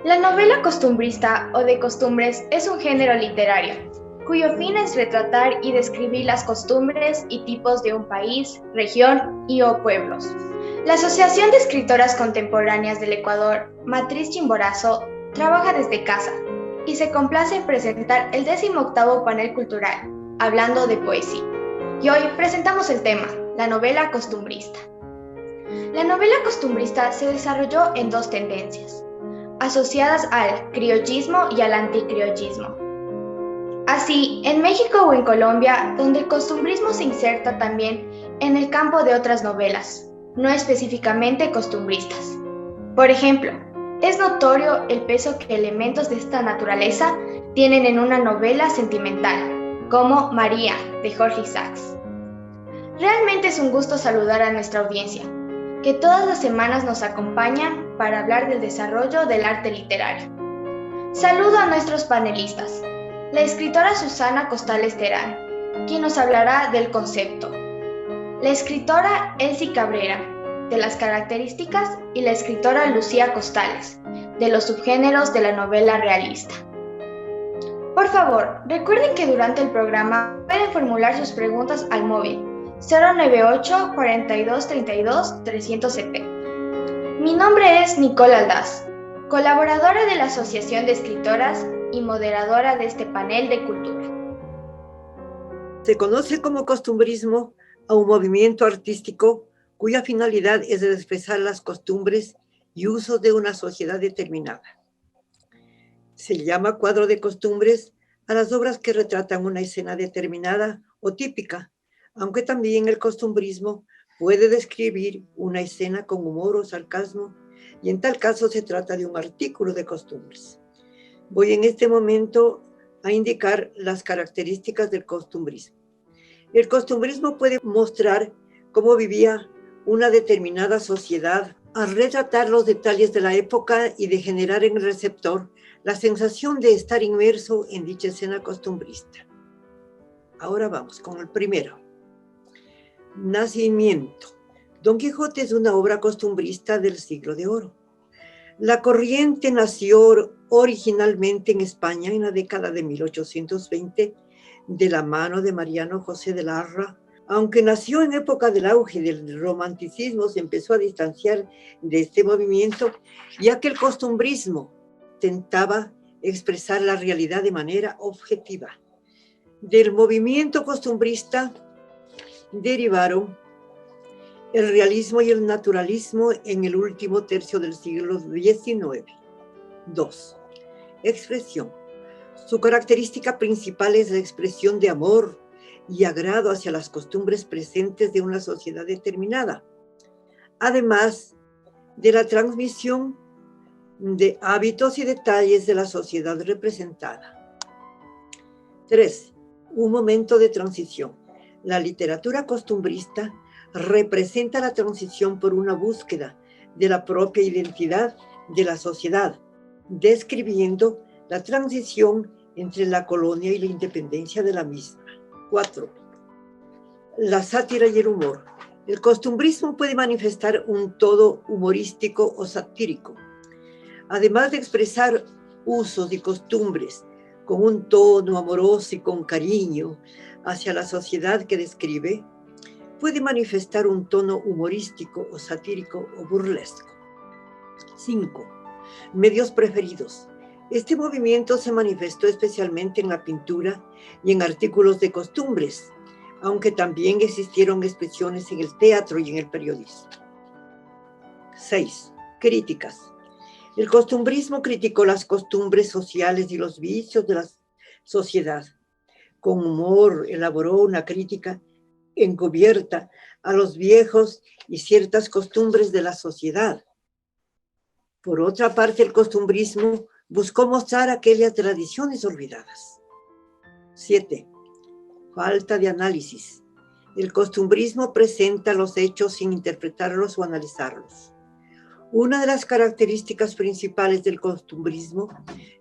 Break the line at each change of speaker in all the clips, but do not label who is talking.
La novela costumbrista o de costumbres es un género literario, cuyo fin es retratar y describir las costumbres y tipos de un país, región y o pueblos. La Asociación de Escritoras Contemporáneas del Ecuador, Matriz Chimborazo, trabaja desde casa y se complace en presentar el 18º panel cultural, hablando de poesía. Y hoy presentamos el tema, la novela costumbrista. La novela costumbrista se desarrolló en dos tendencias, asociadas al criollismo y al anticriollismo. Así, en México o en Colombia, donde el costumbrismo se inserta también en el campo de otras novelas, no específicamente costumbristas. Por ejemplo, es notorio el peso que elementos de esta naturaleza tienen en una novela sentimental, como María, de Jorge Isaacs. Realmente es un gusto saludar a nuestra audiencia, que todas las semanas nos acompañan para hablar del desarrollo del arte literario. Saludo a nuestros panelistas, la escritora Susana Costales Terán, quien nos hablará del concepto, la escritora Elsie Cabrera, de las características, y la escritora Lucía Costales, de los subgéneros de la novela realista. Por favor, recuerden que durante el programa pueden formular sus preguntas al móvil 098 42 32 370. Mi nombre es Nicole Aldaz, colaboradora de la Asociación de Escritoras y moderadora de este panel de cultura.
Se conoce como costumbrismo a un movimiento artístico cuya finalidad es expresar las costumbres y usos de una sociedad determinada. Se llama cuadro de costumbres a las obras que retratan una escena determinada o típica, aunque también el costumbrismo puede describir una escena con humor o sarcasmo, y en tal caso se trata de un artículo de costumbres. Voy en este momento a indicar las características del costumbrismo. El costumbrismo puede mostrar cómo vivía una determinada sociedad al retratar los detalles de la época y de generar en el receptor la sensación de estar inmerso en dicha escena costumbrista. Ahora vamos con el primero. Nacimiento. Don Quijote es una obra costumbrista del siglo de oro. La corriente nació originalmente en España en la década de 1820 de la mano de Mariano José de Larra. Aunque nació en época del auge del romanticismo, se empezó a distanciar de este movimiento, ya que el costumbrismo tentaba expresar la realidad de manera objetiva. Del movimiento costumbrista derivaron el realismo y el naturalismo en el último tercio del siglo XIX. 2. Expresión. Su característica principal es la expresión de amor y agrado hacia las costumbres presentes de una sociedad determinada, además de la transmisión de hábitos y detalles de la sociedad representada. 3. Un momento de transición. La literatura costumbrista representa la transición por una búsqueda de la propia identidad de la sociedad, describiendo la transición entre la colonia y la independencia de la misma. 4. La sátira y el humor. El costumbrismo puede manifestar un tono humorístico o satírico. Además de expresar usos y costumbres con un tono amoroso y con cariño hacia la sociedad que describe, puede manifestar un tono humorístico o satírico o burlesco. 5. Medios preferidos. Este movimiento se manifestó especialmente en la pintura y en artículos de costumbres, aunque también existieron expresiones en el teatro y en el periodismo. 6. Críticas. El costumbrismo criticó las costumbres sociales y los vicios de la sociedad. Con humor elaboró una crítica encubierta a los viejos y ciertas costumbres de la sociedad. Por otra parte, el costumbrismo buscó mostrar aquellas tradiciones olvidadas. 7. Falta de análisis. El costumbrismo presenta los hechos sin interpretarlos o analizarlos. Una de las características principales del costumbrismo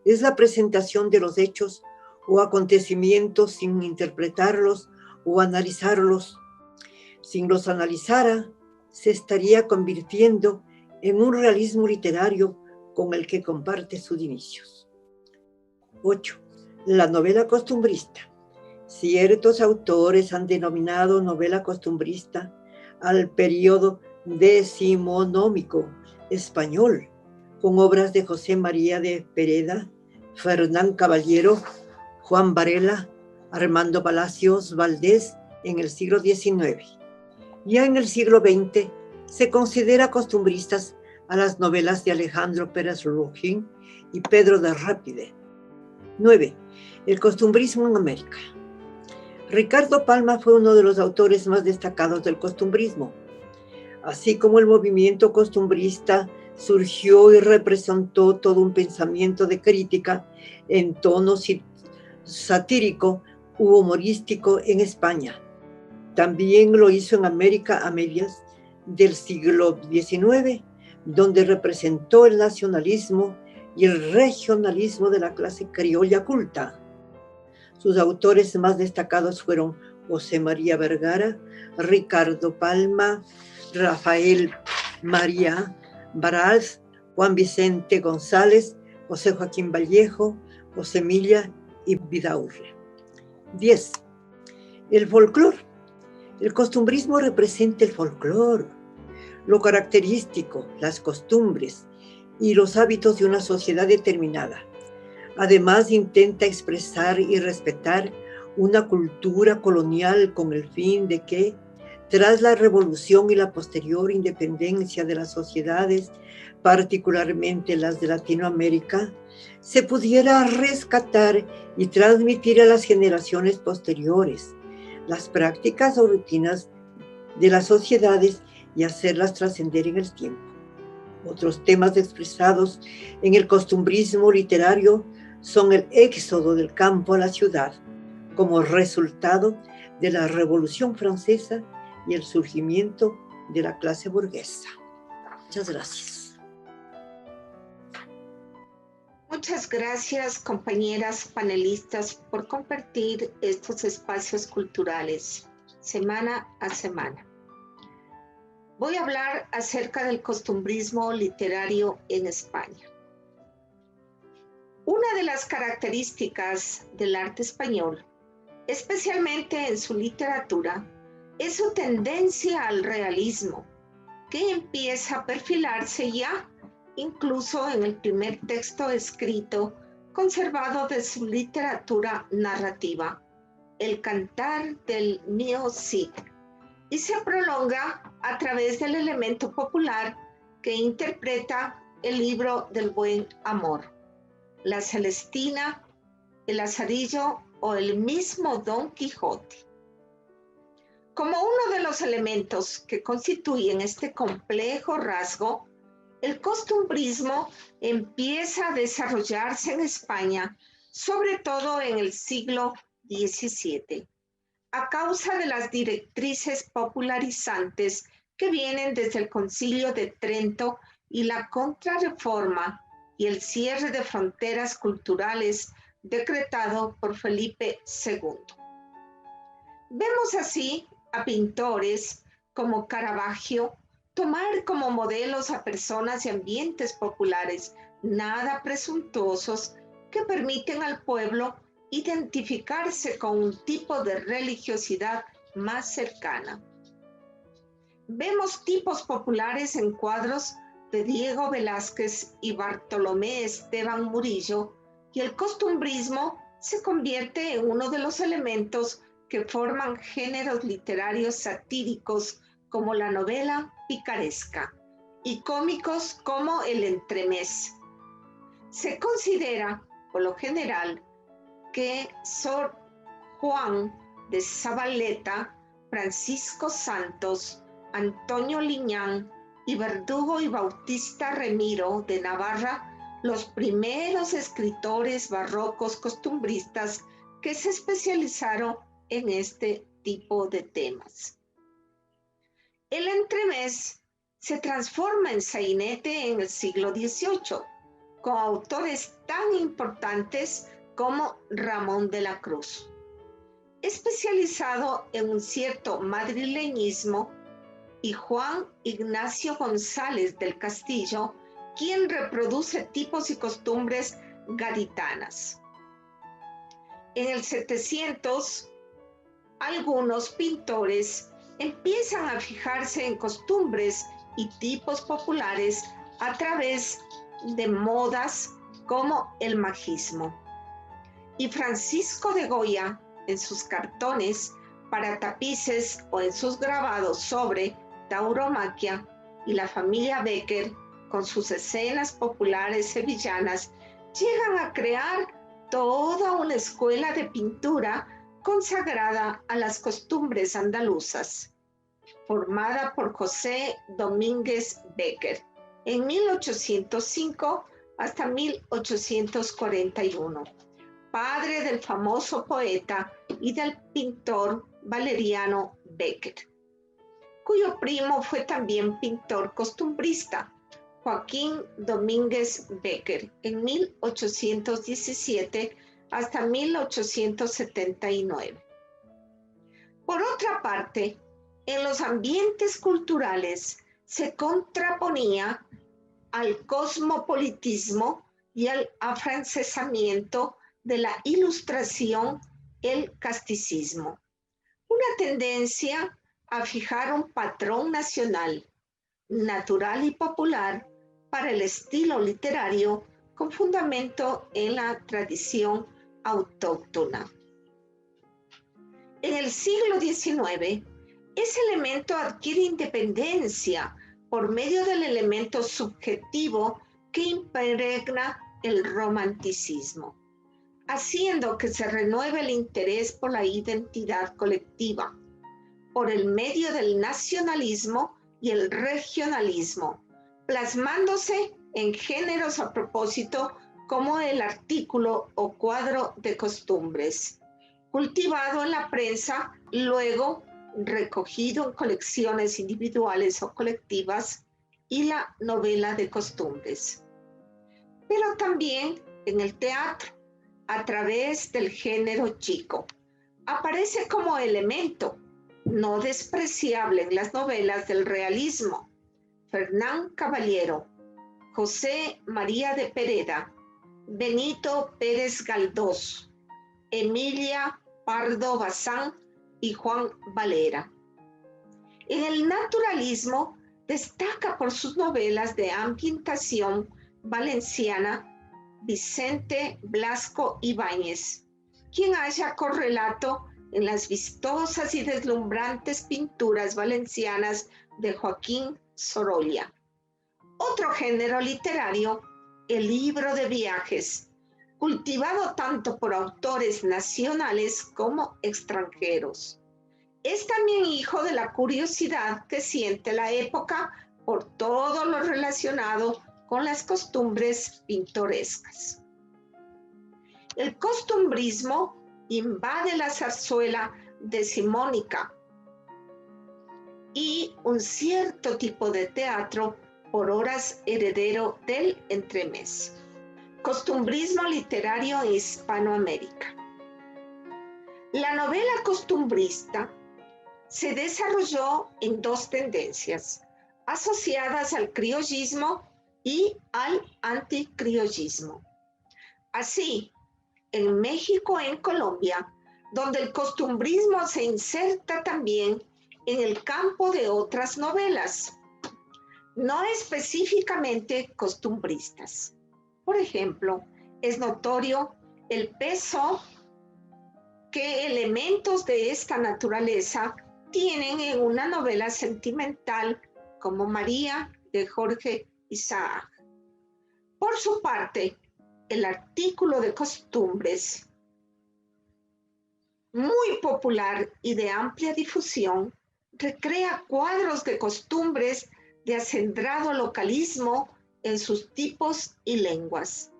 es la presentación de los hechos o acontecimientos sin interpretarlos o analizarlos. Si los analizara, se estaría convirtiendo en un realismo literario con el que comparte sus inicios. 8. La novela costumbrista. Ciertos autores han denominado novela costumbrista al periodo decimonómico español, con obras de José María de Pereda, Fernán Caballero, Juan Varela, Armando Palacios Valdés en el siglo XIX. Ya en el siglo XX se considera costumbristas a las novelas de Alejandro Pérez Lujín y Pedro de Rápide. 9. El costumbrismo en América. Ricardo Palma fue uno de los autores más destacados del costumbrismo. Así como el movimiento costumbrista surgió y representó todo un pensamiento de crítica en tono satírico u humorístico en España. También lo hizo en América a mediados del siglo XIX, donde representó el nacionalismo y el regionalismo de la clase criolla culta. Sus autores más destacados fueron José María Vergara, Ricardo Palma, Rafael María Baraz, Juan Vicente González, José Joaquín Vallejo, José Milla y Vidaurre. 10. El folclore. El costumbrismo representa el folclore, lo característico, las costumbres y los hábitos de una sociedad determinada. Además, intenta expresar y respetar una cultura colonial con el fin de que, tras la revolución y la posterior independencia de las sociedades, particularmente las de Latinoamérica, se pudiera rescatar y transmitir a las generaciones posteriores las prácticas o rutinas de las sociedades y hacerlas trascender en el tiempo. Otros temas expresados en el costumbrismo literario son el éxodo del campo a la ciudad como resultado de la Revolución Francesa y el surgimiento de la clase burguesa. Muchas gracias.
Muchas gracias, compañeras panelistas, por compartir estos espacios culturales semana a semana. Voy a hablar acerca del costumbrismo literario en España. Una de las características del arte español, especialmente en su literatura, es su tendencia al realismo, que empieza a perfilarse ya incluso en el primer texto escrito conservado de su literatura narrativa, el Cantar del Mío Cid, y se prolonga a través del elemento popular que interpreta el libro del buen amor, la Celestina, el Lazarillo o el mismo Don Quijote. Como uno de los elementos que constituyen este complejo rasgo, el costumbrismo empieza a desarrollarse en España, sobre todo en el siglo XVII, a causa de las directrices popularizantes que vienen desde el Concilio de Trento y la Contrarreforma y el cierre de fronteras culturales decretado por Felipe II. Vemos así a pintores como Caravaggio tomar como modelos a personas y ambientes populares nada presuntuosos que permiten al pueblo identificarse con un tipo de religiosidad más cercana. Vemos tipos populares en cuadros de Diego Velázquez y Bartolomé Esteban Murillo, y el costumbrismo se convierte en uno de los elementos que forman géneros literarios satíricos como la novela picaresca y cómicos como el entremés. Se considera, por lo general, que Sor Juan de Zavaleta, Francisco Santos, Antonio Liñán y Verdugo y Bautista Remiro de Navarra, los primeros escritores barrocos costumbristas que se especializaron en este tipo de temas. El entremés se transforma en sainete en el siglo XVIII, con autores tan importantes como Ramón de la Cruz. Especializado en un cierto madrileñismo, y Juan Ignacio González del Castillo, quien reproduce tipos y costumbres gaditanas. En el 700, algunos pintores empiezan a fijarse en costumbres y tipos populares a través de modas como el magismo. Y Francisco de Goya, en sus cartones para tapices o en sus grabados sobre tauromaquia, y la familia Becker, con sus escenas populares sevillanas, llegan a crear toda una escuela de pintura consagrada a las costumbres andaluzas, formada por José Domínguez Becker en 1805 hasta 1841, padre del famoso poeta y del pintor Valeriano Becker, cuyo primo fue también pintor costumbrista, Joaquín Domínguez Becker, en 1817 hasta 1879. Por otra parte, en los ambientes culturales se contraponía al cosmopolitismo y al afrancesamiento de la Ilustración el casticismo, una tendencia a fijar un patrón nacional, natural y popular para el estilo literario con fundamento en la tradición autóctona. En el siglo XIX, ese elemento adquiere independencia por medio del elemento subjetivo que impregna el romanticismo, haciendo que se renueve el interés por la identidad colectiva, por el medio del nacionalismo y el regionalismo, plasmándose en géneros a propósito como el artículo o cuadro de costumbres, cultivado en la prensa, luego recogido en colecciones individuales o colectivas, y la novela de costumbres. Pero también en el teatro, a través del género chico, aparece como elemento no despreciable en las novelas del realismo Fernán Caballero, José María de Pereda, Benito Pérez Galdós, Emilia Pardo Bazán y Juan Valera. En el naturalismo destaca por sus novelas de ambientación valenciana Vicente Blasco Ibáñez, quien halla correlato en las vistosas y deslumbrantes pinturas valencianas de Joaquín Sorolla. Otro género literario, el libro de viajes, cultivado tanto por autores nacionales como extranjeros. Es también hijo de la curiosidad que siente la época por todo lo relacionado con las costumbres pintorescas. El costumbrismo invade la zarzuela decimonónica y un cierto tipo de teatro por horas heredero del entremés. Costumbrismo literario en Hispanoamérica. La novela costumbrista se desarrolló en dos tendencias asociadas al criollismo y al anticriollismo. Así, en México e en Colombia, donde el costumbrismo se inserta también en el campo de otras novelas, no específicamente costumbristas. Por ejemplo, es notorio el peso que elementos de esta naturaleza tienen en una novela sentimental como María de Jorge Isaac. Por su parte, el artículo de costumbres, muy popular y de amplia difusión, recrea cuadros de costumbres de acendrado localismo en sus tipos y lenguas.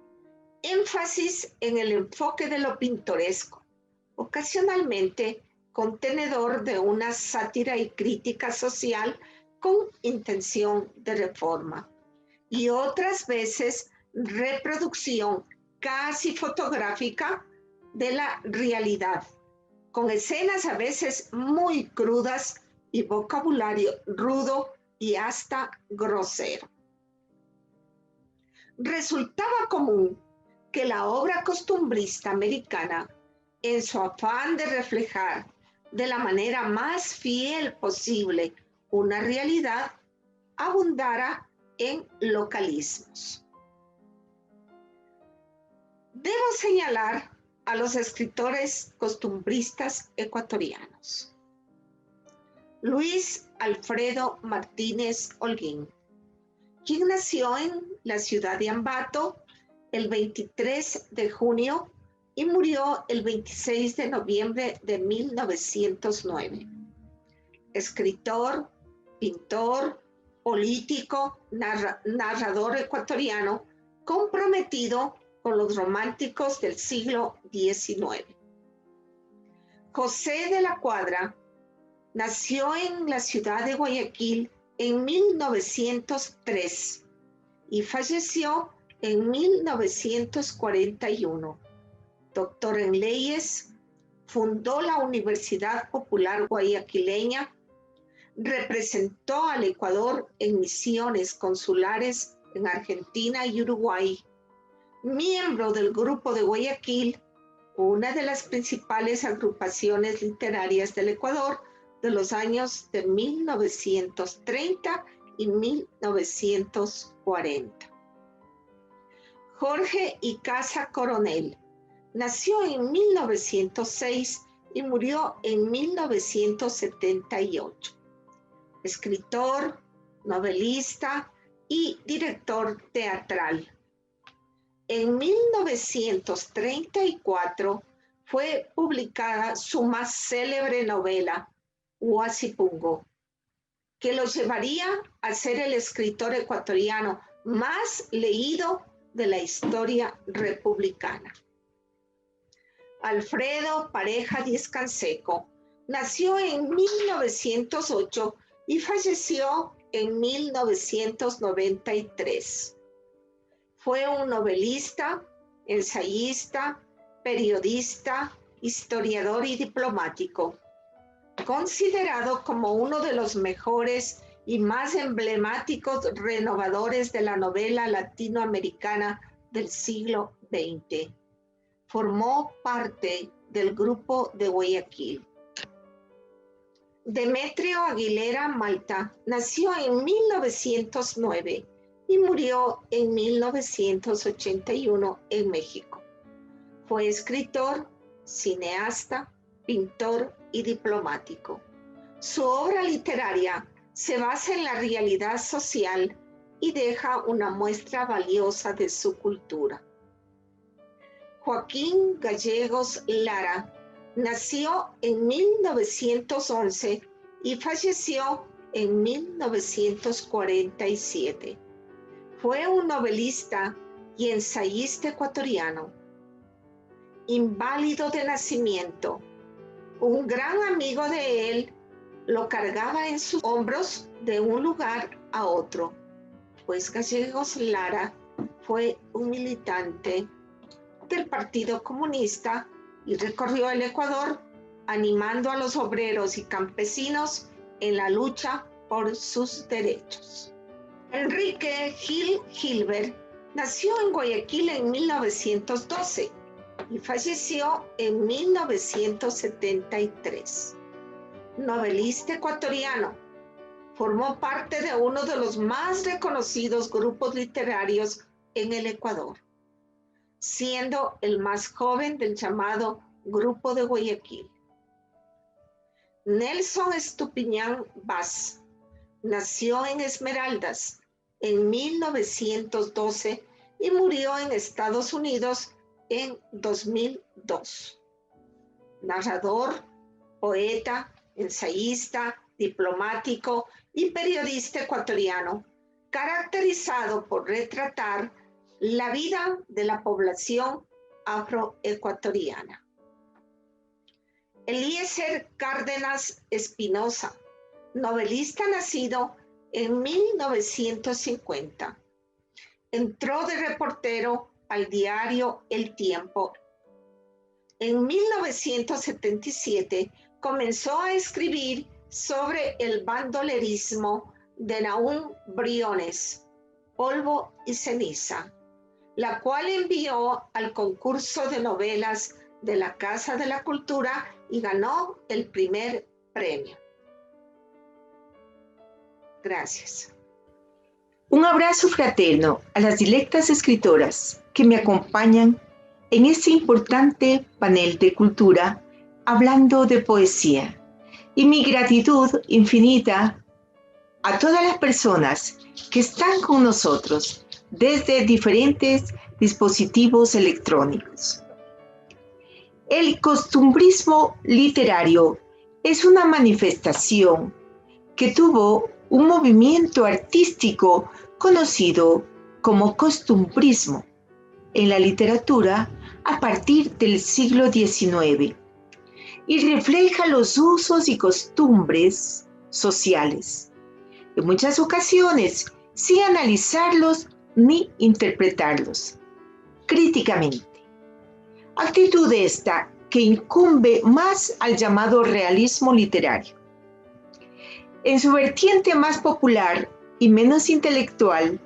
Énfasis en el enfoque de lo pintoresco, ocasionalmente contenedor de una sátira y crítica social con intención de reforma, y otras veces reproducción casi fotográfica de la realidad, con escenas a veces muy crudas y vocabulario rudo y hasta grosero. Resultaba común que la obra costumbrista americana, en su afán de reflejar de la manera más fiel posible una realidad, abundara en localismos. Debo señalar a los escritores costumbristas ecuatorianos. Luis Alfredo Martínez Holguín, quien nació en la ciudad de Ambato el 23 de junio y murió el 26 de noviembre de 1909. Escritor, pintor, político, narrador ecuatoriano, comprometido con los románticos del siglo XIX. José de la Cuadra nació en la ciudad de Guayaquil en 1903 y falleció en 1941. Doctor en leyes, fundó la Universidad Popular Guayaquileña, representó al Ecuador en misiones consulares en Argentina y Uruguay, miembro del Grupo de Guayaquil, una de las principales agrupaciones literarias del Ecuador de los años de 1930 y 1940. Jorge Icaza Coronel nació en 1906 y murió en 1978. Escritor, novelista y director teatral. En 1934 fue publicada su más célebre novela, Huasipungo, que lo llevaría a ser el escritor ecuatoriano más leído de la historia republicana. Alfredo Pareja Díez-Canseco nació en 1908 y falleció en 1993. Fue un novelista, ensayista, periodista, historiador y diplomático, considerado como uno de los mejores y más emblemáticos renovadores de la novela latinoamericana del siglo XX. Formó parte del Grupo de Guayaquil. Demetrio Aguilera Malta nació en 1909 y murió en 1981 en México. Fue escritor, cineasta, pintor y diplomático. Su obra literaria se basa en la realidad social y deja una muestra valiosa de su cultura. Joaquín Gallegos Lara nació en 1911 y falleció en 1947. Fue un novelista y ensayista ecuatoriano. Inválido de nacimiento, un gran amigo de él lo cargaba en sus hombros de un lugar a otro, pues Gallegos Lara fue un militante del Partido Comunista y recorrió el Ecuador animando a los obreros y campesinos en la lucha por sus derechos. Enrique Gil Gilbert nació en Guayaquil en 1912 y falleció en 1973. Novelista ecuatoriano, formó parte de uno de los más reconocidos grupos literarios en el Ecuador, siendo el más joven del llamado Grupo de Guayaquil. Nelson Estupiñán Vaz nació en Esmeraldas en 1912 y murió en Estados Unidos en 2002. Narrador, poeta, ensayista, diplomático y periodista ecuatoriano, caracterizado por retratar la vida de la población afroecuatoriana. Eliezer Cárdenas Espinosa, novelista nacido en 1950. Entró de reportero al diario El Tiempo. En 1977 comenzó a escribir sobre el bandolerismo de Nahum Briones, Polvo y Ceniza, la cual envió al concurso de novelas de la Casa de la Cultura y ganó el primer premio. Gracias.
Un abrazo fraterno a las dilectas escritoras que me acompañan en este importante panel de cultura hablando de poesía. Y mi gratitud infinita a todas las personas que están con nosotros desde diferentes dispositivos electrónicos. El costumbrismo literario es una manifestación que tuvo un movimiento artístico conocido como costumbrismo en la literatura a partir del siglo XIX y refleja los usos y costumbres sociales. En muchas ocasiones, sin analizarlos ni interpretarlos críticamente. Actitud esta que incumbe más al llamado realismo literario. En su vertiente más popular y menos intelectual,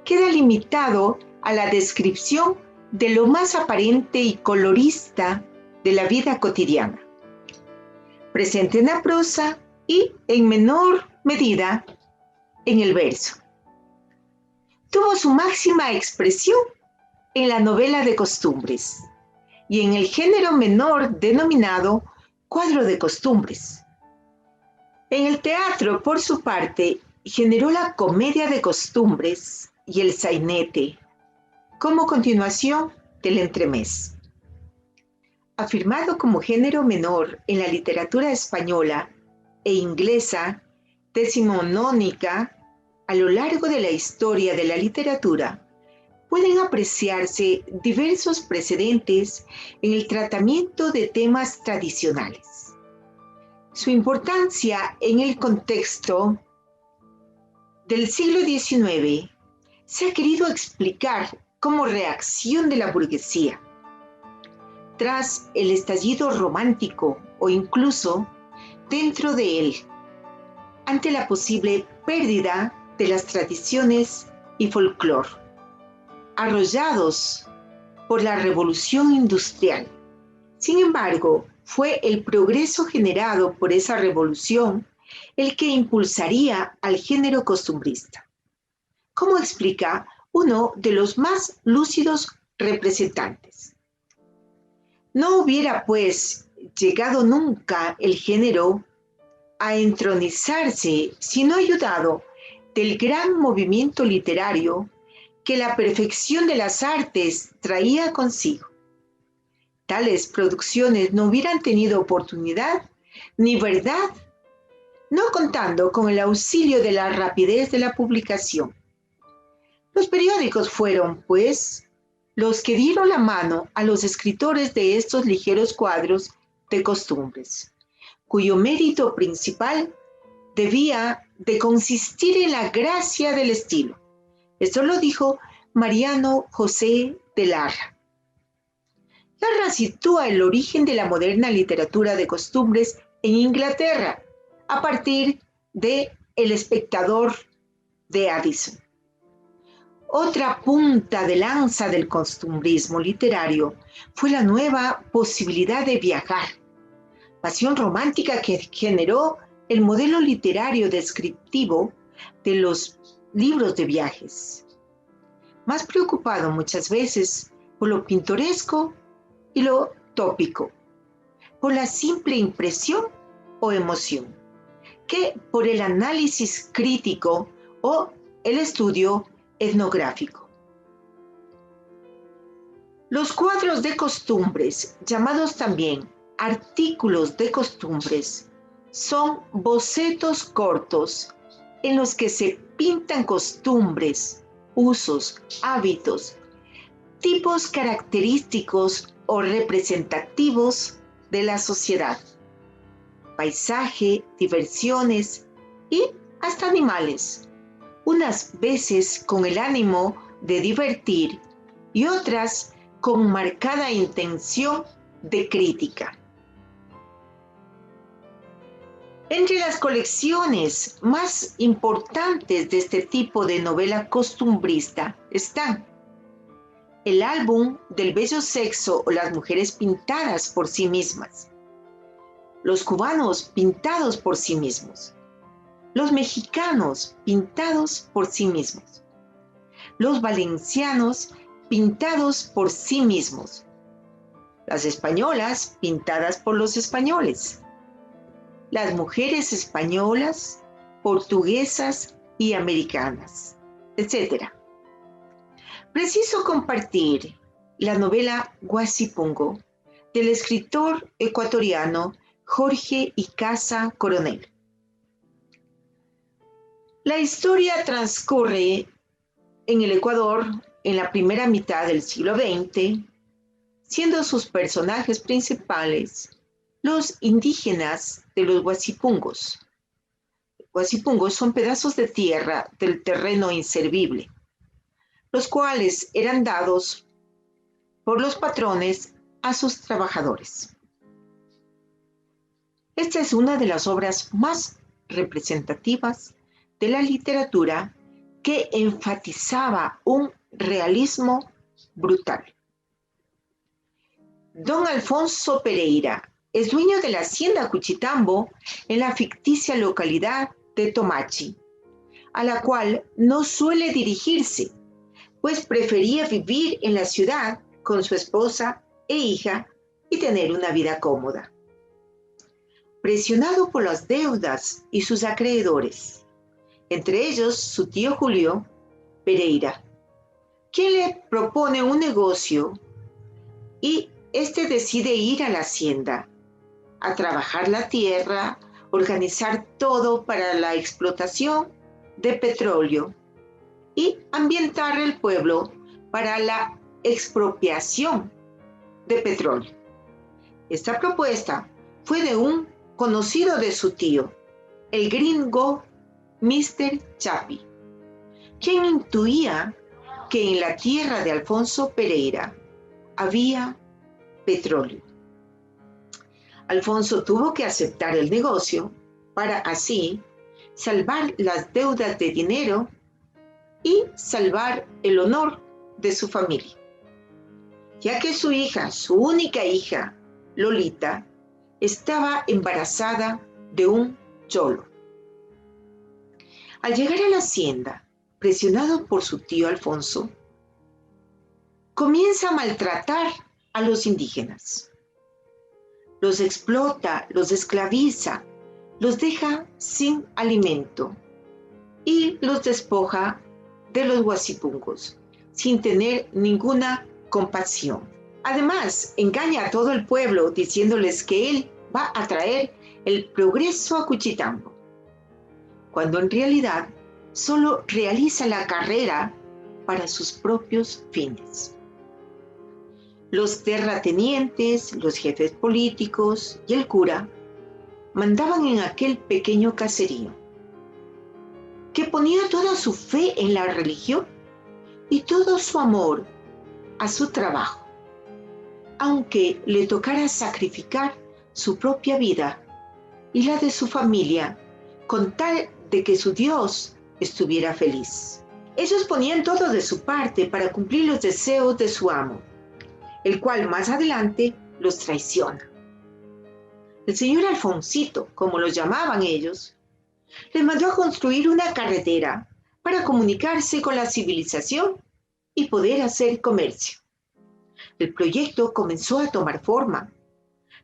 queda limitado a la descripción de lo más aparente y colorista de la vida cotidiana, presente en la prosa y, en menor medida, en el verso. Tuvo su máxima expresión en la novela de costumbres y en el género menor denominado cuadro de costumbres. En el teatro, por su parte, generó la comedia de costumbres y el sainete, como continuación del entremés. Afirmado como género menor en la literatura española e inglesa decimonónica, a lo largo de la historia de la literatura, pueden apreciarse diversos precedentes en el tratamiento de temas tradicionales. Su importancia en el contexto del siglo XIX se ha querido explicar como reacción de la burguesía tras el estallido romántico o incluso dentro de él, ante la posible pérdida de las tradiciones y folclore, arrollados por la revolución industrial. Sin embargo, fue el progreso generado por esa revolución el que impulsaría al género costumbrista, como explica uno de los más lúcidos representantes. No hubiera, pues, llegado nunca el género a entronizarse si no ayudado del gran movimiento literario que la perfección de las artes traía consigo. Tales producciones no hubieran tenido oportunidad ni verdad, no contando con el auxilio de la rapidez de la publicación. Los periódicos fueron, pues, los que dieron la mano a los escritores de estos ligeros cuadros de costumbres, cuyo mérito principal debía de consistir en la gracia del estilo. Esto lo dijo Mariano José de Larra. Larra sitúa el origen de la moderna literatura de costumbres en Inglaterra, a partir de El Espectador de Addison. Otra punta de lanza del costumbrismo literario fue la nueva posibilidad de viajar, pasión romántica que generó el modelo literario descriptivo de los libros de viajes, más preocupado muchas veces por lo pintoresco y lo tópico, por la simple impresión o emoción, que por el análisis crítico o el estudio etnográfico. Los cuadros de costumbres, llamados también artículos de costumbres, son bocetos cortos en los que se pintan costumbres, usos, hábitos, tipos característicos o representativos de la sociedad, paisaje, diversiones y hasta animales, unas veces con el ánimo de divertir y otras con marcada intención de crítica. Entre las colecciones más importantes de este tipo de novela costumbrista están el álbum del bello sexo o las mujeres pintadas por sí mismas, los cubanos pintados por sí mismos, los mexicanos pintados por sí mismos, los valencianos pintados por sí mismos, las españolas pintadas por los españoles, las mujeres españolas, portuguesas y americanas, etc. Preciso compartir la novela Guasipungo del escritor ecuatoriano Jorge Icaza Coronel. La historia transcurre en el Ecuador en la primera mitad del siglo XX, siendo sus personajes principales los indígenas de los Guasipungos. Guasipungos son pedazos de tierra del terreno inservible, los cuales eran dados por los patrones a sus trabajadores. Esta es una de las obras más representativas de la literatura que enfatizaba un realismo brutal. Don Alfonso Pereira es dueño de la hacienda Cuchitambo en la ficticia localidad de Tomachi, a la cual no suele dirigirse, pues prefería vivir en la ciudad con su esposa e hija y tener una vida cómoda. Presionado por las deudas y sus acreedores, entre ellos su tío Julio Pereira, quien le propone un negocio y este decide ir a la hacienda, a trabajar la tierra, organizar todo para la explotación de petróleo y ambientar el pueblo para la expropiación de petróleo. Esta propuesta fue de un conocido de su tío, el gringo Mr. Chapi, quien intuía que en la tierra de Alfonso Pereira había petróleo. Alfonso tuvo que aceptar el negocio para así salvar las deudas de dinero y salvar el honor de su familia, ya que su hija, su única hija, Lolita, estaba embarazada de un cholo. Al llegar a la hacienda, presionado por su tío Alfonso, comienza a maltratar a los indígenas. Los explota, los esclaviza, los deja sin alimento y los despoja de los guasipungos sin tener ninguna compasión. Además, engaña a todo el pueblo diciéndoles que él va a traer el progreso a Cuchitambo, cuando en realidad solo realiza la carrera para sus propios fines. Los terratenientes, los jefes políticos y el cura mandaban en aquel pequeño caserío, que ponía toda su fe en la religión y todo su amor a su trabajo, aunque le tocara sacrificar su propia vida y la de su familia con tal de que su Dios estuviera feliz. Ellos ponían todo de su parte para cumplir los deseos de su amo, el cual más adelante los traiciona. El señor Alfonsito, como lo llamaban ellos, les mandó a construir una carretera para comunicarse con la civilización y poder hacer comercio. El proyecto comenzó a tomar forma,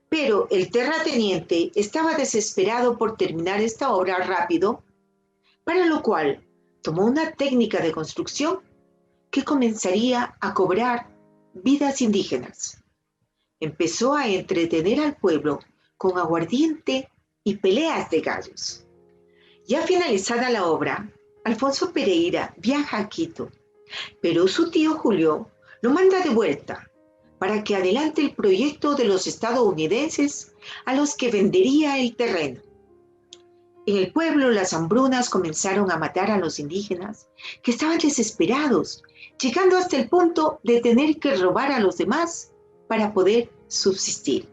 pero el terrateniente estaba desesperado por terminar esta obra rápido, para lo cual tomó una técnica de construcción que comenzaría a cobrar vidas indígenas. Empezó a entretener al pueblo con aguardiente y peleas de gallos. Ya finalizada la obra, Alfonso Pereira viaja a Quito, pero su tío Julio lo manda de vuelta para que adelante el proyecto de los estadounidenses a los que vendería el terreno. En el pueblo las hambrunas comenzaron a matar a los indígenas que estaban desesperados, llegando hasta el punto de tener que robar a los demás para poder subsistir.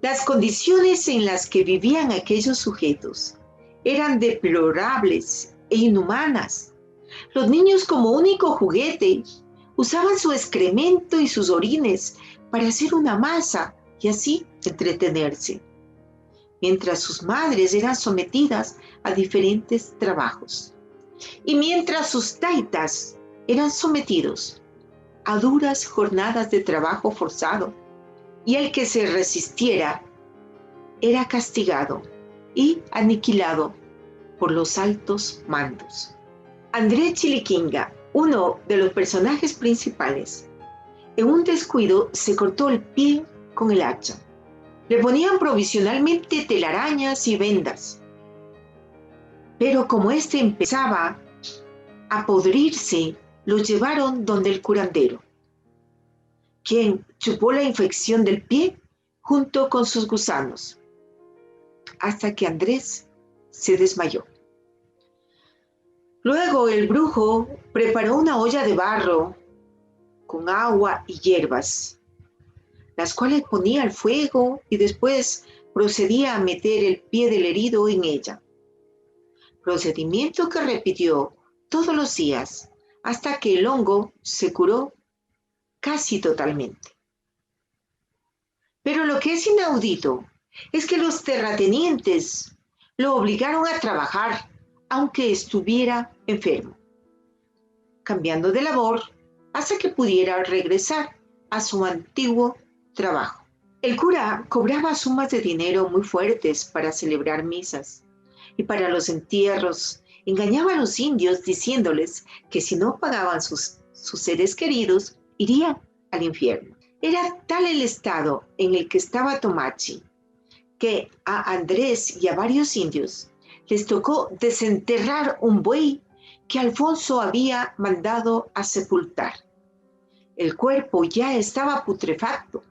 Las condiciones en las que vivían aquellos sujetos eran deplorables e inhumanas. Los niños como único juguete Usaban su excremento y sus orines para hacer una masa y así entretenerse, mientras sus madres eran sometidas a diferentes trabajos y mientras sus taitas eran sometidos a duras jornadas de trabajo forzado, y el que se resistiera era castigado y aniquilado por los altos mandos. Andrés Chiliquinga, uno de los personajes principales, en un descuido se cortó el pie con el hacha. Le ponían provisionalmente telarañas y vendas, pero como éste empezaba a podrirse, lo llevaron donde el curandero, quien chupó la infección del pie junto con sus gusanos, hasta que Andrés se desmayó. Luego el brujo preparó una olla de barro con agua y hierbas, las cuales ponía al fuego y después procedía a meter el pie del herido en ella, procedimiento que repitió todos los días hasta que el hongo se curó casi totalmente. Pero lo que es inaudito es que los terratenientes lo obligaron a trabajar aunque estuviera enfermo, cambiando de labor hasta que pudiera regresar a su antiguo trabajo. El cura cobraba sumas de dinero muy fuertes para celebrar misas y para los entierros. Engañaba a los indios diciéndoles que si no pagaban sus seres queridos, irían al infierno. Era tal el estado en el que estaba Tomachi que a Andrés y a varios indios les tocó desenterrar un buey que Alfonso había mandado a sepultar. El cuerpo ya estaba putrefacto,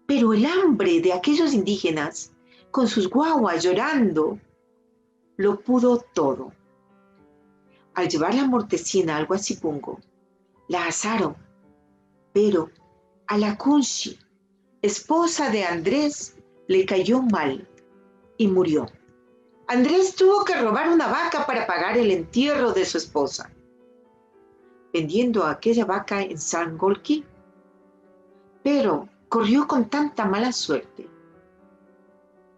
pero el hambre de aquellos indígenas, con sus guaguas llorando, lo pudo todo. Al llevar la mortecina al Guasipungo, la asaron, pero a la Kunshi, esposa de Andrés, le cayó mal y murió. Andrés tuvo que robar una vaca para pagar el entierro de su esposa, vendiendo aquella vaca en Sangolquí, pero corrió con tanta mala suerte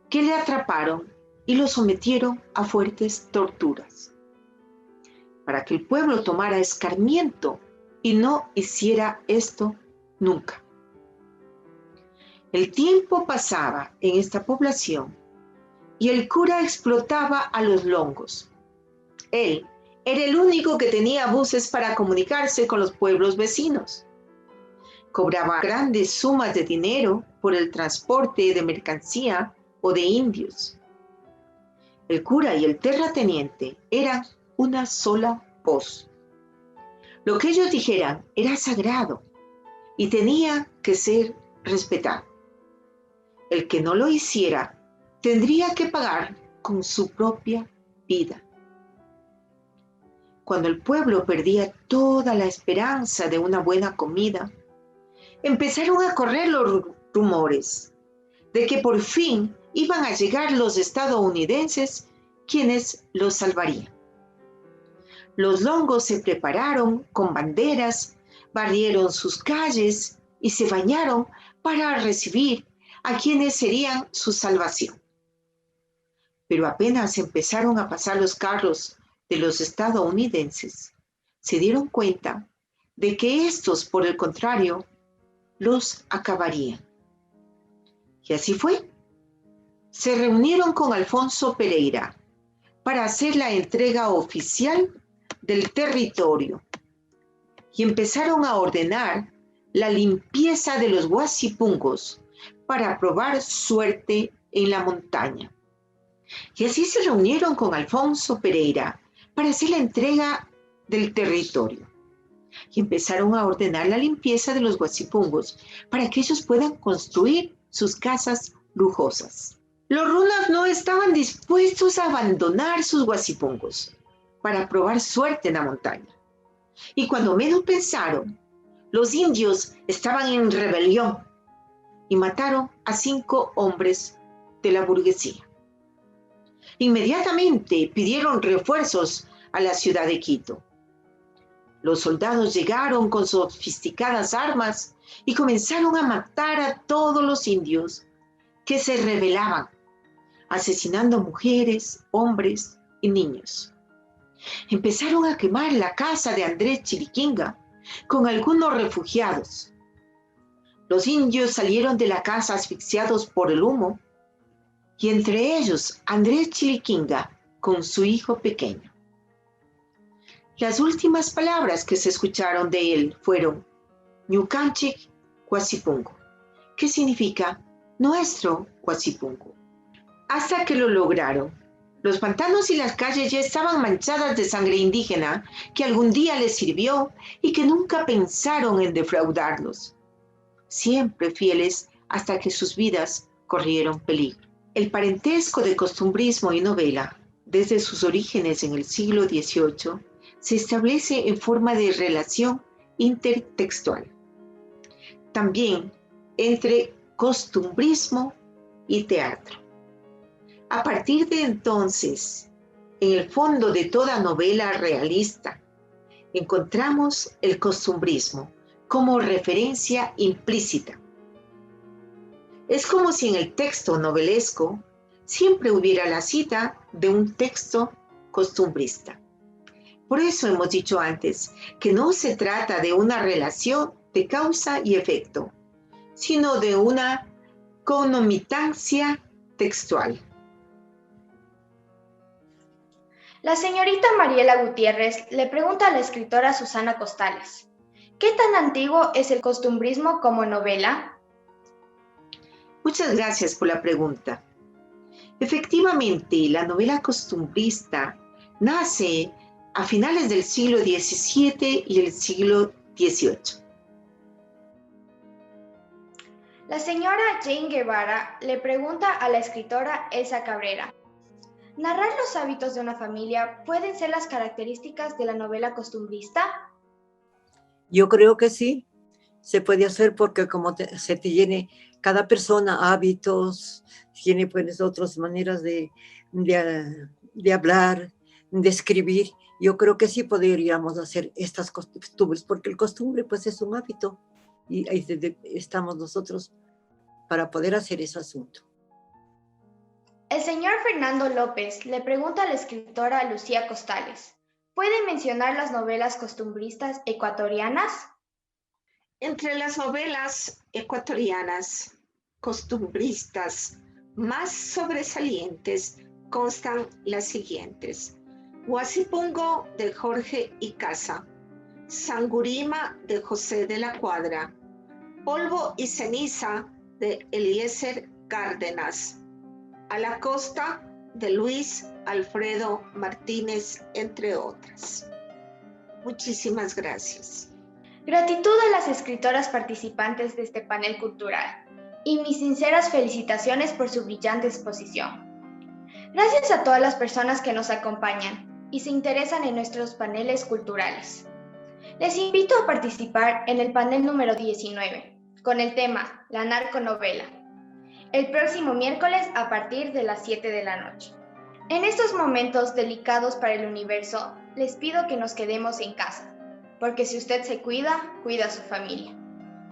que le atraparon y lo sometieron a fuertes torturas, para que el pueblo tomara escarmiento y no hiciera esto nunca. El tiempo pasaba en esta población y el cura explotaba a los longos. Él era el único que tenía buses para comunicarse con los pueblos vecinos. Cobraba grandes sumas de dinero por el transporte de mercancía o de indios. El cura y el terrateniente eran una sola voz. Lo que ellos dijeran era sagrado y tenía que ser respetado. El que no lo hiciera tendría que pagar con su propia vida. Cuando el pueblo perdía toda la esperanza de una buena comida, empezaron a correr los rumores de que por fin iban a llegar los estadounidenses, quienes los salvarían. Los longos se prepararon con banderas, barrieron sus calles y se bañaron para recibir a quienes serían su salvación. Pero apenas empezaron a pasar los carros de los estadounidenses, se dieron cuenta de que estos, por el contrario, los acabarían. Y así fue. Se reunieron con Alfonso Pereira para hacer la entrega oficial del territorio y empezaron a ordenar la limpieza de los guasipungos para probar suerte en la montaña. Y así se reunieron con Alfonso Pereira para hacer la entrega del territorio. Y empezaron a ordenar la limpieza de los guasipungos para que ellos puedan construir sus casas lujosas. Los runas no estaban dispuestos a abandonar sus guasipungos para probar suerte en la montaña. Y cuando menos pensaron, los indios estaban en rebelión y mataron a 5 hombres de la burguesía. Inmediatamente pidieron refuerzos a la ciudad de Quito. Los soldados llegaron con sofisticadas armas y comenzaron a matar a todos los indios que se rebelaban, asesinando mujeres, hombres y niños. Empezaron a quemar la casa de Andrés Chiliquinga con algunos refugiados. Los indios salieron de la casa asfixiados por el humo y entre ellos Andrés Chiliquinga con su hijo pequeño. Las últimas palabras que se escucharon de él fueron Ñucanchic Huasipungo, que significa nuestro Huasipungo. Hasta que lo lograron. Los pantanos y las calles ya estaban manchadas de sangre indígena que algún día les sirvió y que nunca pensaron en defraudarlos. Siempre fieles hasta que sus vidas corrieron peligro. El parentesco de costumbrismo y novela, desde sus orígenes en el siglo XVIII, se establece en forma de relación intertextual. También entre costumbrismo y teatro. A partir de entonces, en el fondo de toda novela realista, encontramos el costumbrismo como referencia implícita. Es como si en el texto novelesco siempre hubiera la cita de un texto costumbrista. Por eso hemos dicho antes que no se trata de una relación de causa y efecto, sino de una connomitancia textual.
La señorita Mariela Gutiérrez le pregunta a la escritora Susana Costales, ¿qué tan antiguo es el costumbrismo como novela?
Muchas gracias por la pregunta. Efectivamente, la novela costumbrista nace a finales del siglo XVII y el siglo XVIII.
La señora Jane Guevara le pregunta a la escritora Elsa Cabrera, ¿narrar los hábitos de una familia pueden ser las características de la novela costumbrista?
Yo creo que sí, se puede hacer porque como se tiene cada persona hábitos, tiene pues otras maneras de hablar, de escribir. Yo creo que sí podríamos hacer estas costumbres, porque el costumbre pues es un hábito y ahí estamos nosotros para poder hacer ese asunto.
El señor Fernando López le pregunta a la escritora Lucía Costales, ¿puede mencionar las novelas costumbristas ecuatorianas?
Entre las novelas ecuatorianas costumbristas más sobresalientes constan las siguientes: Huasipungo de Jorge Icaza, Sangurima de José de la Cuadra, Polvo y Ceniza de Eliezer Cárdenas, A la Costa de Luis Alfredo Martínez, entre otras. Muchísimas gracias.
Gratitud a las escritoras participantes de este panel cultural y mis sinceras felicitaciones por su brillante exposición. Gracias a todas las personas que nos acompañan y se interesan en nuestros paneles culturales. Les invito a participar en el panel número 19 con el tema La narconovela, el próximo miércoles a partir de las 7 de la noche. En estos momentos delicados para el universo, les pido que nos quedemos en casa, porque si usted se cuida, cuida a su familia.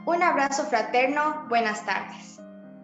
Un abrazo fraterno, buenas tardes.